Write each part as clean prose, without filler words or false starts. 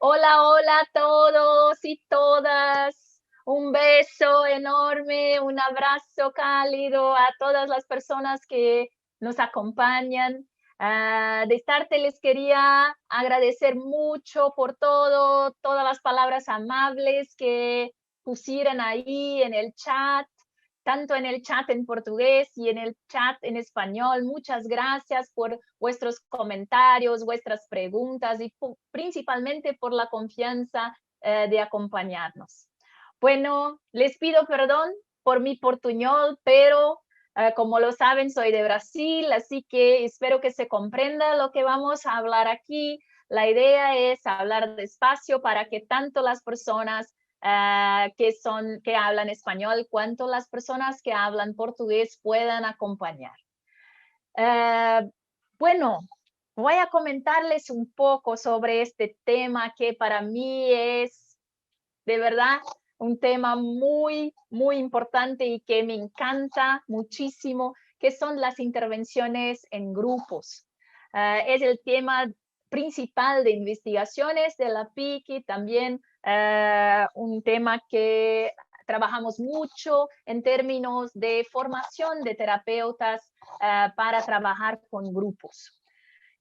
Hola, hola a todos y todas. Un beso enorme, un abrazo cálido a todas las personas que nos acompañan. De Starte les quería agradecer mucho por todo, todas las palabras amables que pusieron ahí en el chat, tanto en el chat en portugués y en el chat en español. Muchas gracias por vuestros comentarios, vuestras preguntas y principalmente por la confianza de acompañarnos. Bueno, les pido perdón por mi portuñol, pero como lo saben, soy de Brasil, así que espero que se comprenda lo que vamos a hablar aquí. La idea es hablar despacio para que tanto las personas que hablan español, cuanto las personas que hablan portugués puedan acompañar. Eh, bueno, voy a comentarles un poco sobre este tema que para mí es de verdad un tema muy, muy importante y que me encanta muchísimo, que son las intervenciones en grupos. Es el tema principal de investigaciones de la PIC y también un tema que trabajamos mucho en términos de formación de terapeutas para trabajar con grupos.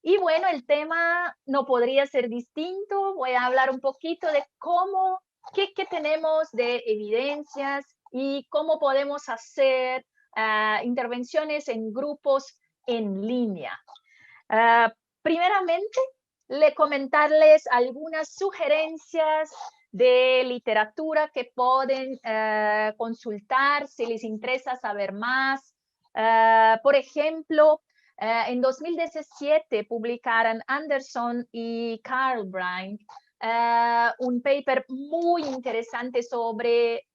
Y bueno, el tema no podría ser distinto. Voy a hablar un poquito de qué tenemos de evidencias y cómo podemos hacer intervenciones en grupos en línea. Uh, Primeramente, comentarles algunas sugerencias de literatura que pueden consultar si les interesa saber más. Por ejemplo, en 2017 publicaron Anderson y Carl Brink un paper muy interesante sobre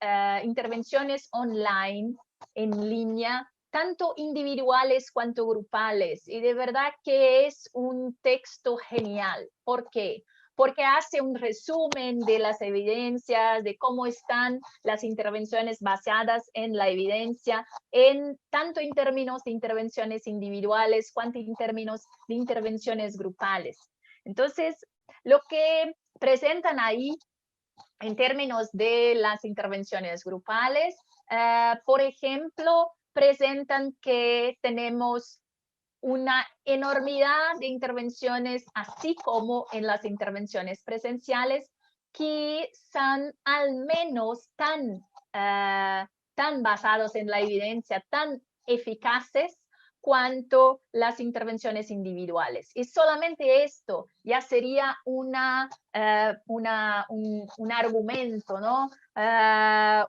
intervenciones online en línea tanto individuales cuanto grupales. Y de verdad que es un texto genial. ¿Por qué? Porque hace un resumen de las evidencias, de cómo están las intervenciones basadas en la evidencia, tanto en términos de intervenciones individuales cuanto en términos de intervenciones grupales. Entonces, lo que presentan ahí en términos de las intervenciones grupales, por ejemplo, presentan que tenemos una enormidad de intervenciones, así como en las intervenciones presenciales, que son al menos tan basados en la evidencia, tan eficaces cuanto las intervenciones individuales. Y solamente esto ya sería un argumento, ¿no?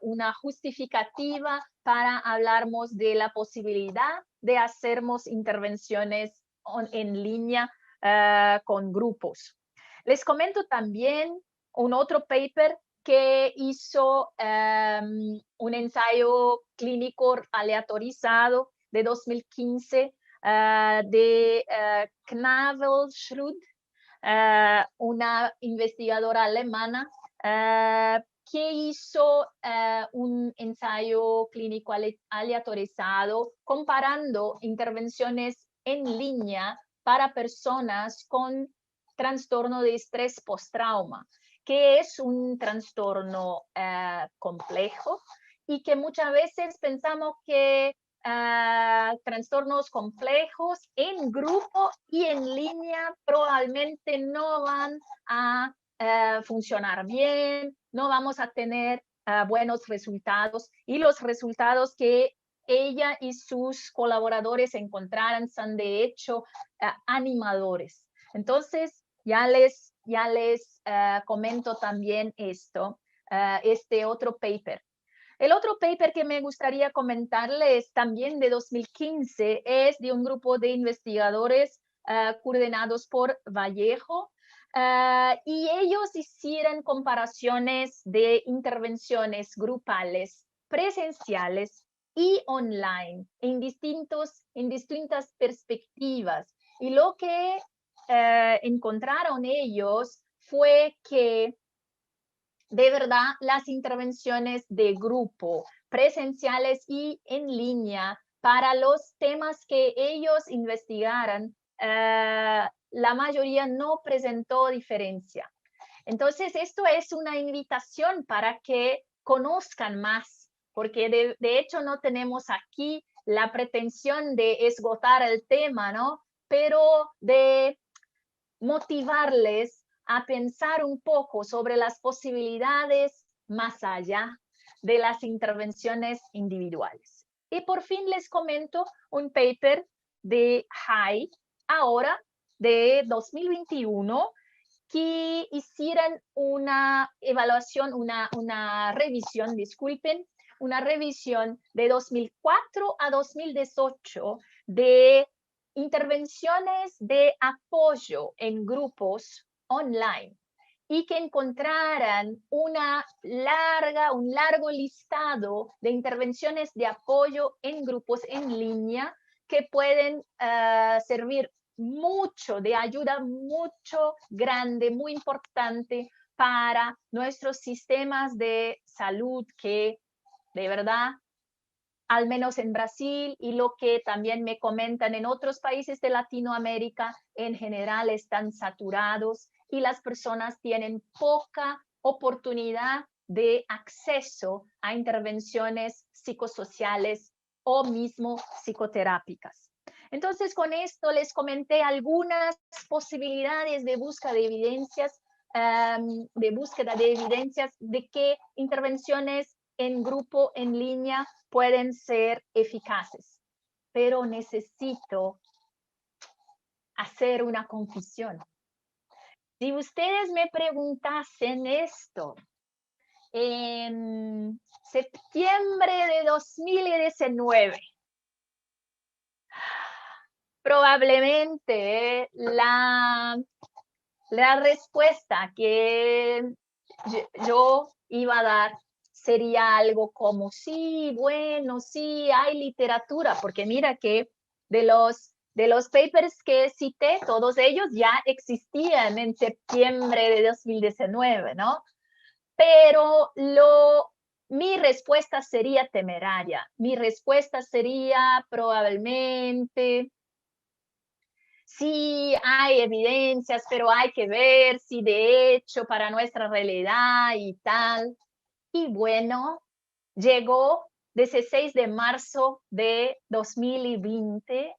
Una justificativa para hablarmos de la posibilidad de hacernos intervenciones en línea con grupos. Les comento también un otro paper que hizo un ensayo clínico aleatorizado de 2015 de Knavel-Schrud, una investigadora alemana que hizo un ensayo clínico aleatorizado comparando intervenciones en línea para personas con trastorno de estrés postrauma, que es un trastorno complejo y que muchas veces pensamos que trastornos complejos en grupo y en línea probablemente no van a funcionar bien, no vamos a tener buenos resultados y los resultados que ella y sus colaboradores encontraran son de hecho animadores. Entonces, ya les comento también este otro paper. El otro paper que me gustaría comentarles también de 2015 es de un grupo de investigadores coordinados por Vallejo y ellos hicieron comparaciones de intervenciones grupales, presenciales y online en distintas perspectivas. Y lo que encontraron ellos fue que de verdad las intervenciones de grupo, presenciales y en línea, para los temas que ellos investigaran, la mayoría no presentó diferencia. Entonces, esto es una invitación para que conozcan más, porque de hecho no tenemos aquí la pretensión de esgotar el tema, ¿no? Pero de motivarles a pensar un poco sobre las posibilidades más allá de las intervenciones individuales. Y por fin les comento un paper de Hai, ahora de 2021, que hicieron una evaluación, una revisión, disculpen, una revisión de 2004 a 2018 de intervenciones de apoyo en grupos online y que encontraran un largo listado de intervenciones de apoyo en grupos en línea que pueden servir mucho, de ayuda mucho grande, muy importante para nuestros sistemas de salud que de verdad, al menos en Brasil y lo que también me comentan en otros países de Latinoamérica, en general están saturados y las personas tienen poca oportunidad de acceso a intervenciones psicosociales o mismo psicoterápicas. Entonces, con esto les comenté algunas posibilidades de búsqueda de evidencias, de qué intervenciones en grupo, en línea, pueden ser eficaces. Pero necesito hacer una confesión. Si ustedes me preguntasen esto en septiembre de 2019, probablemente la respuesta que yo iba a dar sería algo como, sí, bueno, sí, hay literatura, porque mira que de los papers que cité, todos ellos ya existían en septiembre de 2019, ¿no? Pero mi respuesta sería temeraria. Mi respuesta sería probablemente, sí, hay evidencias, pero hay que ver si de hecho para nuestra realidad y tal. Y bueno, llegó 16 de marzo de 2020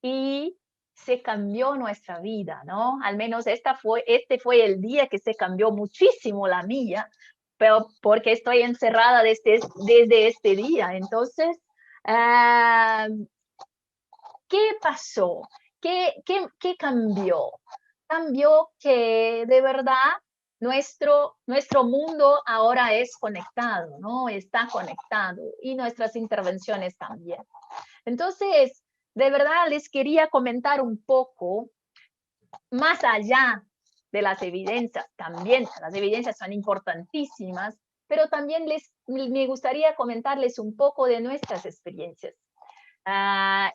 y se cambió nuestra vida, ¿no? Al menos este fue el día que se cambió muchísimo la mía, pero porque estoy encerrada desde este día. Entonces, ¿qué pasó? ¿Qué cambió? Cambió que de verdad nuestro mundo ahora es conectado, ¿no? Está conectado y nuestras intervenciones también. Entonces, de verdad les quería comentar un poco más allá de las evidencias. También las evidencias son importantísimas, pero también me gustaría comentarles un poco de nuestras experiencias.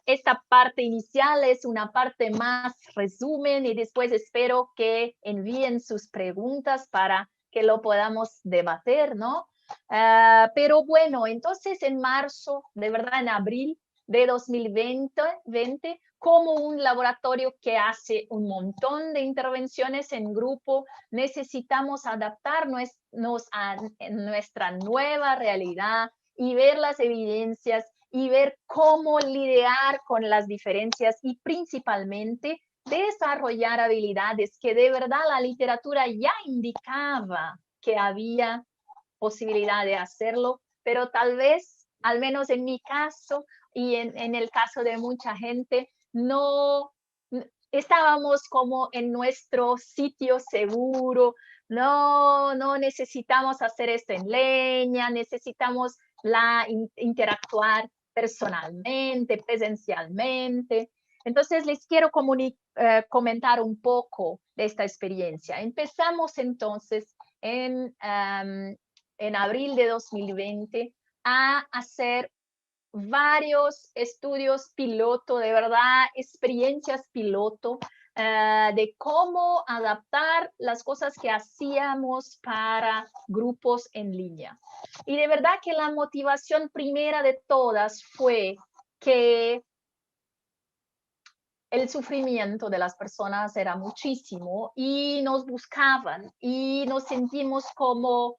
Esta parte inicial es una parte más resumen y después espero que envíen sus preguntas para que lo podamos debatir, ¿no? Pero bueno, entonces en marzo, de verdad en abril de 2020, como un laboratorio que hace un montón de intervenciones en grupo, necesitamos adaptarnos a nuestra nueva realidad y ver las evidencias y ver cómo lidiar con las diferencias y principalmente desarrollar habilidades que de verdad la literatura ya indicaba que había posibilidad de hacerlo, pero tal vez, al menos en mi caso y en el caso de mucha gente, no estábamos como en nuestro sitio seguro, no necesitamos hacer esto en línea, necesitamos interactuar personalmente, presencialmente. Entonces, les quiero comentar un poco de esta experiencia. Empezamos entonces en abril de 2020 a hacer varios estudios piloto, de verdad, experiencias piloto, de cómo adaptar las cosas que hacíamos para grupos en línea. Y de verdad que la motivación primera de todas fue que el sufrimiento de las personas era muchísimo y nos buscaban y nos sentimos como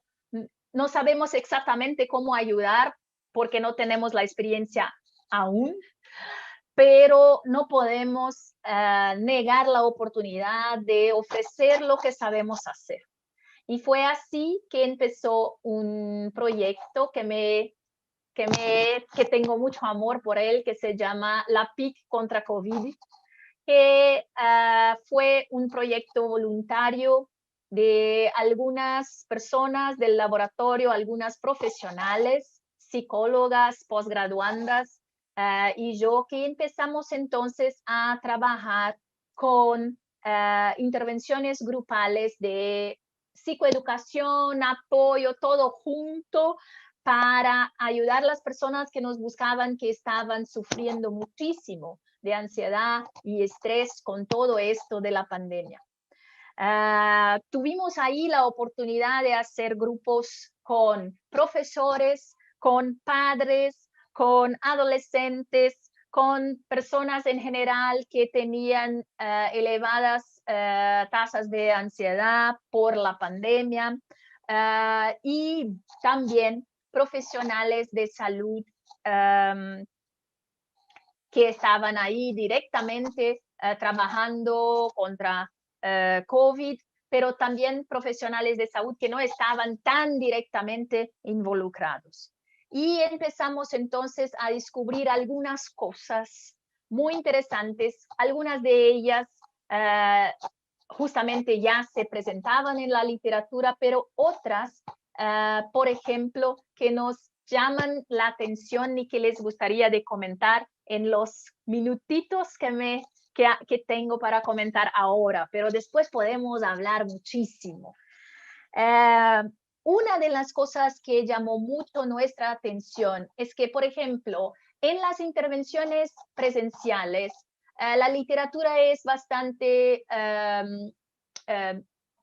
no sabemos exactamente cómo ayudar porque no tenemos la experiencia aún, pero no podemos negar la oportunidad de ofrecer lo que sabemos hacer. Y fue así que empezó un proyecto que tengo mucho amor por él, que se llama La PIC contra COVID, que fue un proyecto voluntario de algunas personas del laboratorio, algunas profesionales, psicólogas, posgraduandas, y yo, que empezamos entonces a trabajar con intervenciones grupales de psicoeducación, apoyo, todo junto para ayudar a las personas que nos buscaban, que estaban sufriendo muchísimo de ansiedad y estrés con todo esto de la pandemia. Tuvimos ahí la oportunidad de hacer grupos con profesores, con padres, con adolescentes, con personas en general que tenían elevadas tasas de ansiedad por la pandemia, y también profesionales de salud que estaban ahí directamente trabajando contra COVID, pero también profesionales de salud que no estaban tan directamente involucrados. Y empezamos entonces a descubrir algunas cosas muy interesantes, algunas de ellas justamente ya se presentaban en la literatura, pero otras, por ejemplo, que nos llaman la atención y que les gustaría de comentar en los minutitos que tengo para comentar ahora, pero después podemos hablar muchísimo. Una de las cosas que llamó mucho nuestra atención es que, por ejemplo, en las intervenciones presenciales, la literatura es bastante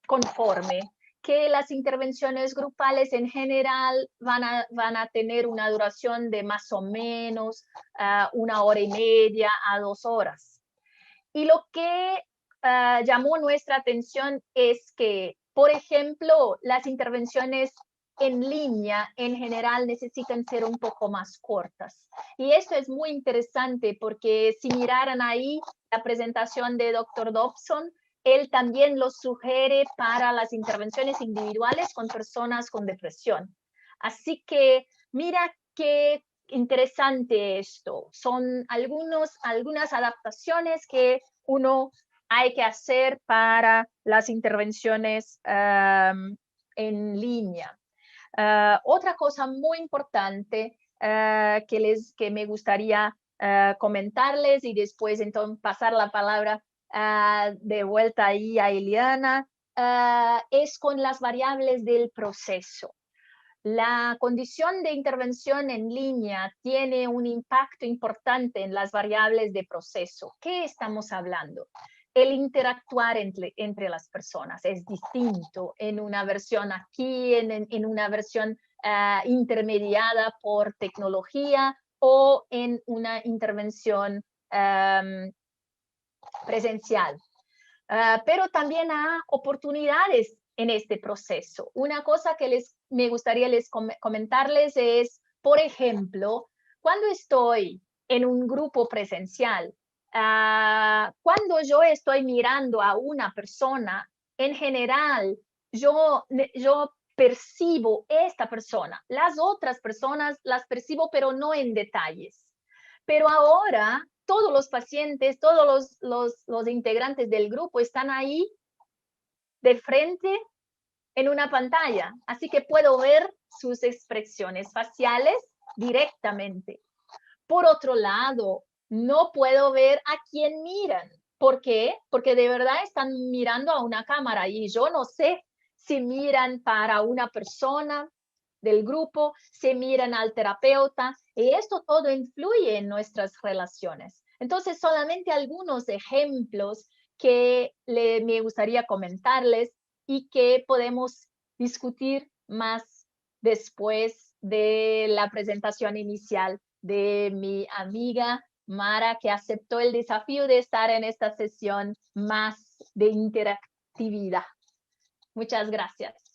conforme, que las intervenciones grupales en general van a tener una duración de más o menos 1 hora y media a 2 horas. Y lo que llamó nuestra atención es que, por ejemplo, las intervenciones en línea en general necesitan ser un poco más cortas. Y esto es muy interesante porque si miraran ahí la presentación de Dr. Dobson, él también lo sugiere para las intervenciones individuales con personas con depresión. Así que mira qué interesante esto. Son algunas adaptaciones que uno hay que hacer para las intervenciones en línea. Otra cosa muy importante que me gustaría comentarles y después entonces pasar la palabra de vuelta ahí a Eliana, es con las variables del proceso. La condición de intervención en línea tiene un impacto importante en las variables de proceso. ¿Qué estamos hablando? El interactuar entre las personas es distinto en una versión aquí, en una versión intermediada por tecnología o en una intervención presencial. Pero también hay oportunidades en este proceso. Una cosa que me gustaría comentarles es, por ejemplo, cuando estoy en un grupo presencial, cuando yo estoy mirando a una persona, en general, yo percibo esta persona. Las otras personas las percibo, pero no en detalles. Pero ahora todos los pacientes, todos los integrantes del grupo están ahí de frente en una pantalla, así que puedo ver sus expresiones faciales directamente. Por otro lado, no puedo ver a quién miran. ¿Por qué? Porque de verdad están mirando a una cámara y yo no sé si miran para una persona del grupo, si miran al terapeuta, y esto todo influye en nuestras relaciones. Entonces, solamente algunos ejemplos que me gustaría comentarles y que podemos discutir más después de la presentación inicial de mi amiga Mara, que aceptó el desafío de estar en esta sesión más de interactividad. Muchas gracias.